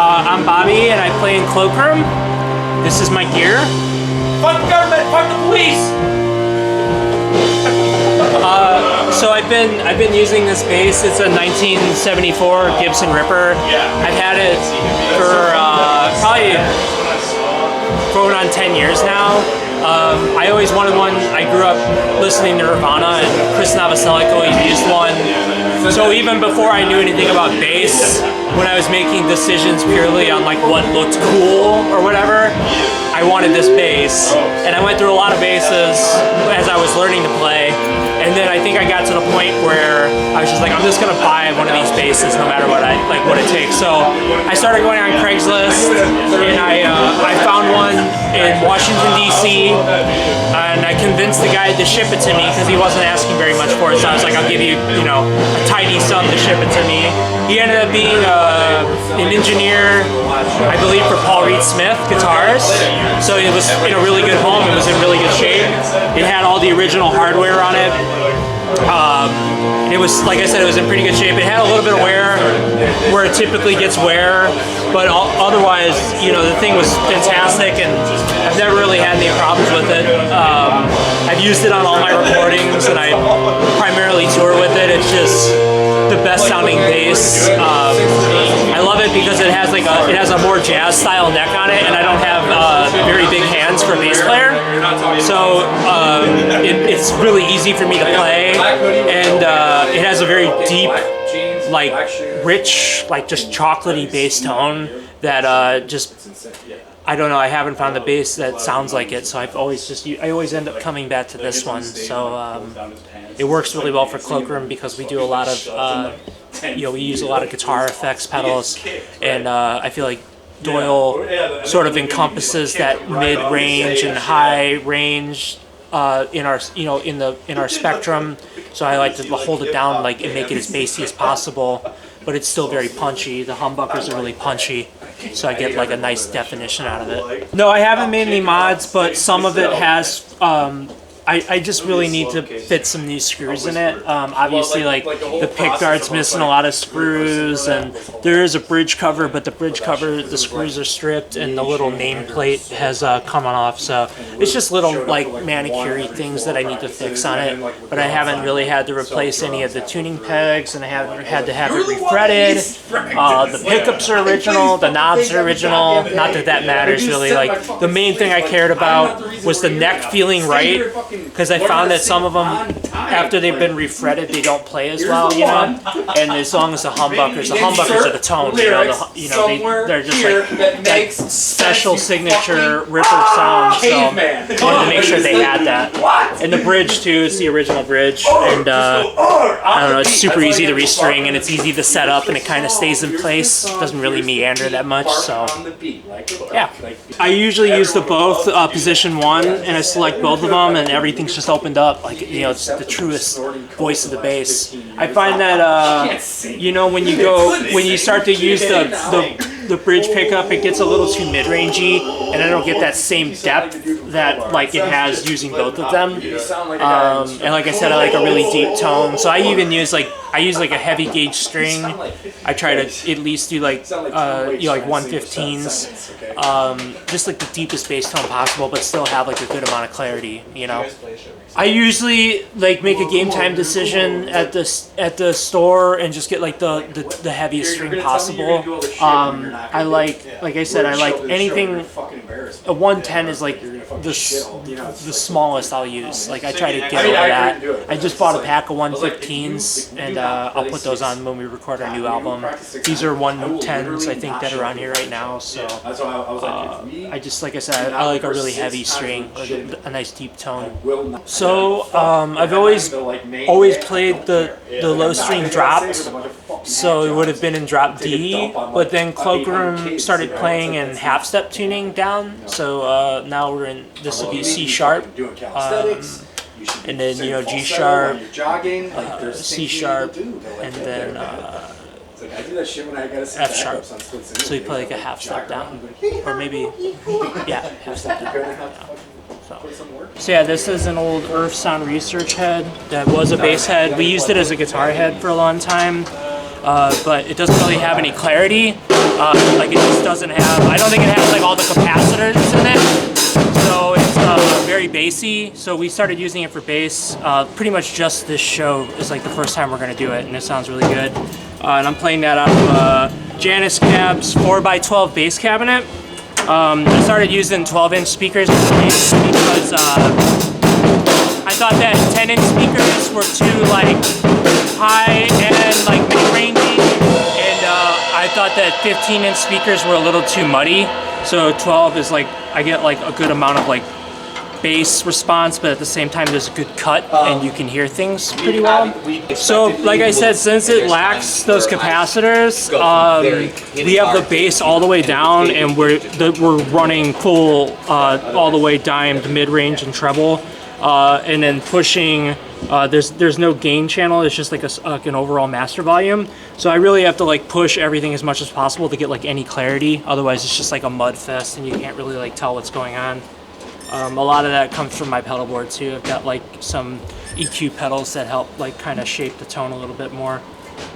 I'm Bobby, and I play in Cloakroom. This is my gear. Fuck the government, fuck the police! So I've been using this bass. It's a 1974 Gibson Ripper. I've had it for probably going on 10 years now. I always wanted one. I grew up listening to Nirvana, and Chris Novoselic always used one. So even before I knew anything about bass, when I was making decisions purely on like what looked cool or whatever, I wanted this bass. And I went through a lot of basses as I was learning to play. And then I think I got to the point where I was just like, I'm just gonna buy one of these basses no matter what what it takes. So I started going on Craigslist, and I found one in Washington D.C. and I convinced the guy to ship it to me because he wasn't asking very much for it. So I was like, I'll give you, a tiny sum to ship it to me. He ended up being an engineer, I believe, for Paul Reed Smith guitars. So it was in a really good home. It was in really good shape. It had all the original hardware on it. It was, like I said, it was in pretty good shape. It had a little bit of wear where it typically gets wear, but otherwise, the thing was fantastic, and I've never really had any problems with it. I've used it on all my recordings, and I primarily tour with it. It's just the best sounding bass. I love it because it has a more jazz style neck on it, and I don't have very big hands for a bass player, so it's really easy for me to play, and it has a very deep, rich, just chocolatey bass tone that I don't know, I haven't found a bass that sounds like it, so I always end up coming back to this one. So it works really well for Cloakroom because we do a lot of, we use a lot of guitar effects pedals, and I feel like Doyle sort of encompasses that mid-range and high range in our spectrum. So I like to hold it down and make it as bassy as possible, but it's still very punchy. The humbuckers are really punchy, so I get a nice definition out of it. No, I haven't made any mods, but some of it has. I just really need to fit some new screws in it. Obviously, the pick guard's missing a lot of screws, and there is a bridge cover, but the screws are stripped, and the little nameplate has come off. So it's just little manicure-y things that I need to fix on it. But I haven't really had to replace any of the tuning pegs, and I haven't had to have it refretted. The pickups are original, the knobs are original. Not that that matters really. The main thing I cared about was the neck feeling right, because I found that some of them, after they've been refretted, they don't play as well, And as long as the humbuckers are the tone, they're just that special signature Ripper sound. So I wanted to make sure they had that. And the bridge too, it's the original bridge, and I don't know, it's super easy to restring, and it's easy to set up, and it kind of stays in place. It doesn't really meander that much. So yeah, I usually use the both position one, and I select both of them, and everything's just opened up. It's the truest voice of the bass. I find that when you start to use the bridge pickup, it gets a little too mid-rangey, and I don't get that same depth that it has using both of them. And like I said, I like a really deep tone. So I even use a heavy gauge string. I try to at least do 115s, just the deepest bass tone possible, but still have a good amount of clarity. I usually make a game time decision at the store and just get the heaviest string possible. I like I said, I like anything. A 110 is the smallest I'll use. I try to get over that. I just bought a pack of 115s, and I'll put those on when we record our new album. These are 110s, I think, that are on here right now. So I just, like I said, I like a really heavy string, a nice deep tone. So I've always played the low string dropped, so it would have been in drop D, but then Cloakroom started playing in half step tuning down, so now we're in, this will be C sharp, and then G sharp, C sharp, and then F sharp. So you play a half step down, or maybe half step down. Yeah. So yeah, this is an old Earth Sound Research head that was a bass head. We used it as a guitar head for a long time, but it doesn't really have any clarity. Like it just doesn't have, I don't think it has like all the capacitors in it. So it's very bassy. So we started using it for bass. Pretty much just this show is like the first time we're gonna do it, and it sounds really good. And I'm playing that out of Janus Cab's 4x12 bass cabinet. I started using 12-inch speakers for bass because I thought that 10-inch speakers were too like high and like mid-rangey, and I thought that 15-inch speakers were a little too muddy. So 12 is like, I get like a good amount of like bass response, but at the same time there's a good cut and you can hear things pretty well. So like I said, since it lacks those capacitors, we have the bass all the way down, and we're running full all the way dimed mid-range and treble, and then pushing. There's no gain channel. It's just like an overall master volume. So I really have to like push everything as much as possible to get like any clarity. Otherwise, it's just like a mud fest, and you can't really like tell what's going on. A lot of that comes from my pedal board too. I've got like some EQ pedals that help like kind of shape the tone a little bit more.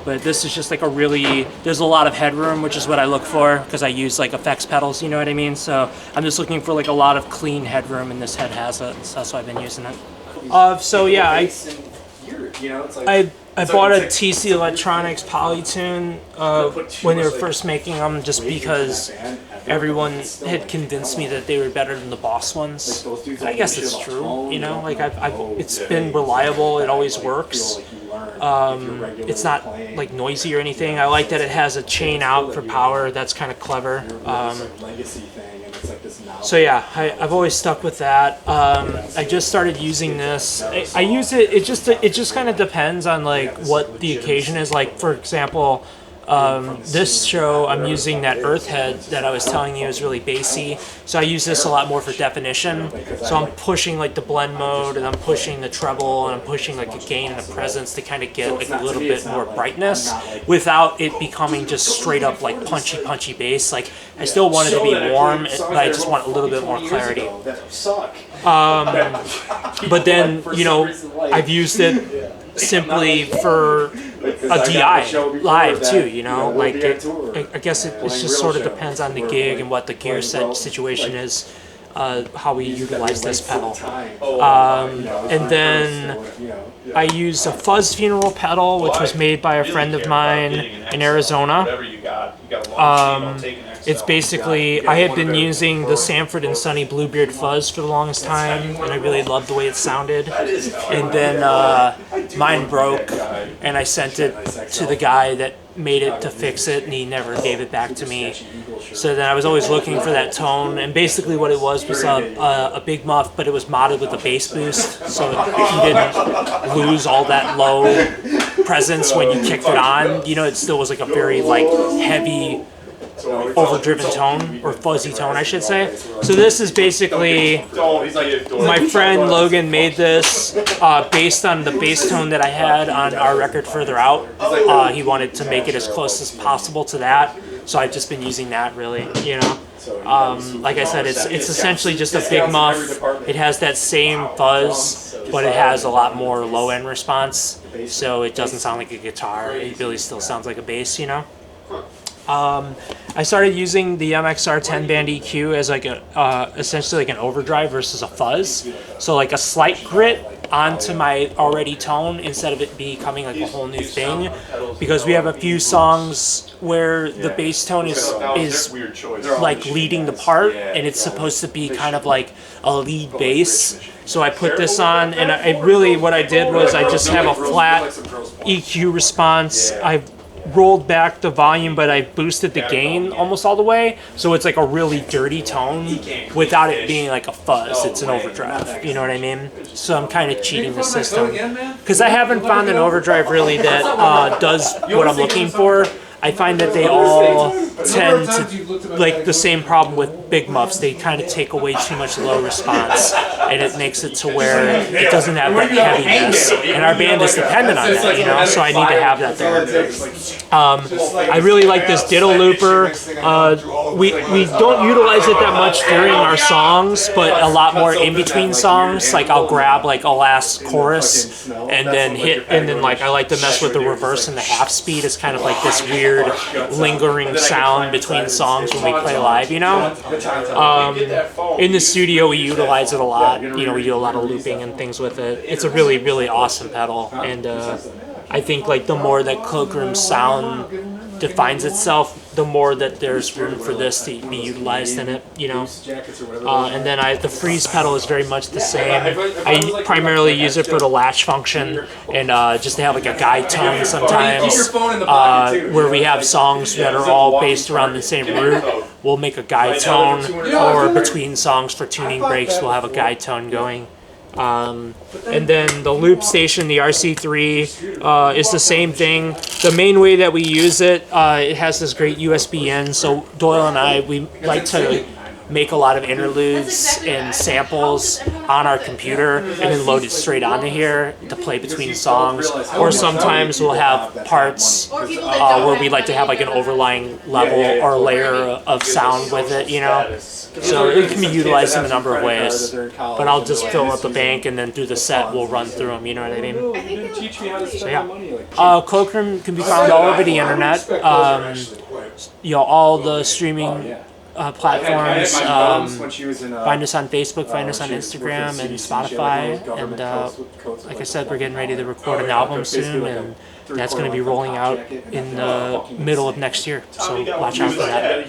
But this is just like there's a lot of headroom, which is what I look for because I use like effects pedals, you know what I mean? So I'm just looking for like a lot of clean headroom, and this head has it, so that's why I've been using it. So yeah, I bought a TC Electronics Polytune when they were first making them, just because everyone had convinced me that they were better than the Boss ones. I guess it's true, you know, like it's been reliable, it always works. It's not like noisy or anything. I like that it has a chain out for power. That's kind of clever. So yeah, I've always stuck with that. I just started using this. I use it. It just kind of depends on like what the occasion is. Like for example, this show I'm using that Earth head that I was telling you is really bassy. So I use this a lot more for definition. So I'm pushing like the blend mode, and I'm pushing the treble, and I'm pushing like a gain and a presence to kind of get like a little bit more brightness without it becoming just straight up like punchy bass. Like I still want it to be warm, but I just want a little bit more clarity. But then, you know, I've used it simply for a DI live too, you know, like I guess it just sort of depends on the gig and what the gear set situation is, how we utilize this pedal. And then I use a Fuzz funeral pedal, which was made by a friend of mine in Arizona. It's basically, I had been using the Sanford and Sonny Bluebeard Fuzz for the longest time, and I really loved the way it sounded. And then mine broke, and I sent it to the guy that made it to fix it, and he never gave it back to me. So then I was always looking for that tone, and basically what it was a big muff, but it was modded with a bass boost, so you didn't lose all that low presence when you kicked it on. You know, it still was like a very like heavy, overdriven tone, or fuzzy tone I should say. So this is basically, my friend Logan made this based on the bass tone that I had on our record Further Out. He wanted to make it as close as possible to that, so I've just been using that really, you know. Like I said, it's essentially just a big muff. It has that same fuzz, but it has a lot more low end response, so it doesn't sound like a guitar. It really still sounds like a bass, you know. I started using the MXR 10-band EQ as like essentially like an overdrive versus a fuzz. So like a slight grit onto my already tone instead of it becoming like a whole new thing. Because we have a few songs where the bass tone is like leading the part, and it's supposed to be kind of like a lead bass. So I put this on, and I really, what I did was I just have a flat EQ response. I rolled back the volume, but I boosted the gain almost all the way, so it's like a really dirty tone without it being like a fuzz. It's an overdrive, you know what I mean? So I'm kind of cheating the system because I haven't found an overdrive really that does what I'm looking for. I find that they all tend to, like, the same problem with big muffs, they kind of take away too much low response, and it makes it to where it doesn't have that heaviness. And our band is dependent on that, you know, so I need to have that there. I really like this diddle looper. We don't utilize it that much during our songs, but a lot more in between songs. Like I'll grab like a last chorus and then hit, and then like I like to mess with the reverse and the half speed. It's kind of like this weird lingering sound between songs when we play live, you know. In the studio we utilize it a lot. You know, we do a lot of looping and things with it. It's a really, really awesome pedal, and I think like the more that Cloakroom's sound defines itself, the more that there's room for this to be utilized in it, you know. And then the freeze pedal is very much the same. I primarily use it for the latch function, and just to have like a guide tone sometimes, where we have songs that are all based around the same root. We'll make a guide tone, or between songs for tuning breaks, we'll have a guide tone going. And then the loop station, the RC3, is the same thing. The main way that we use it, it has this great USB in, so Doyle and I, we like to make a lot of interludes and samples on our computer and then load it straight onto here to play between songs. Or sometimes we'll have parts where we like to have like an overlying level or layer of sound with it, you know. So it can be utilized in a number of ways. But I'll just fill up the bank, and then through the set we'll run through them, you know what I mean? So yeah. Cloakroom can be found all over the internet. You know, all the streaming platforms. Find us on Facebook, find us on Instagram and Spotify, and like I said, we're getting ready to record an album soon, and that's going to be rolling out in the middle of next year, so watch out for that.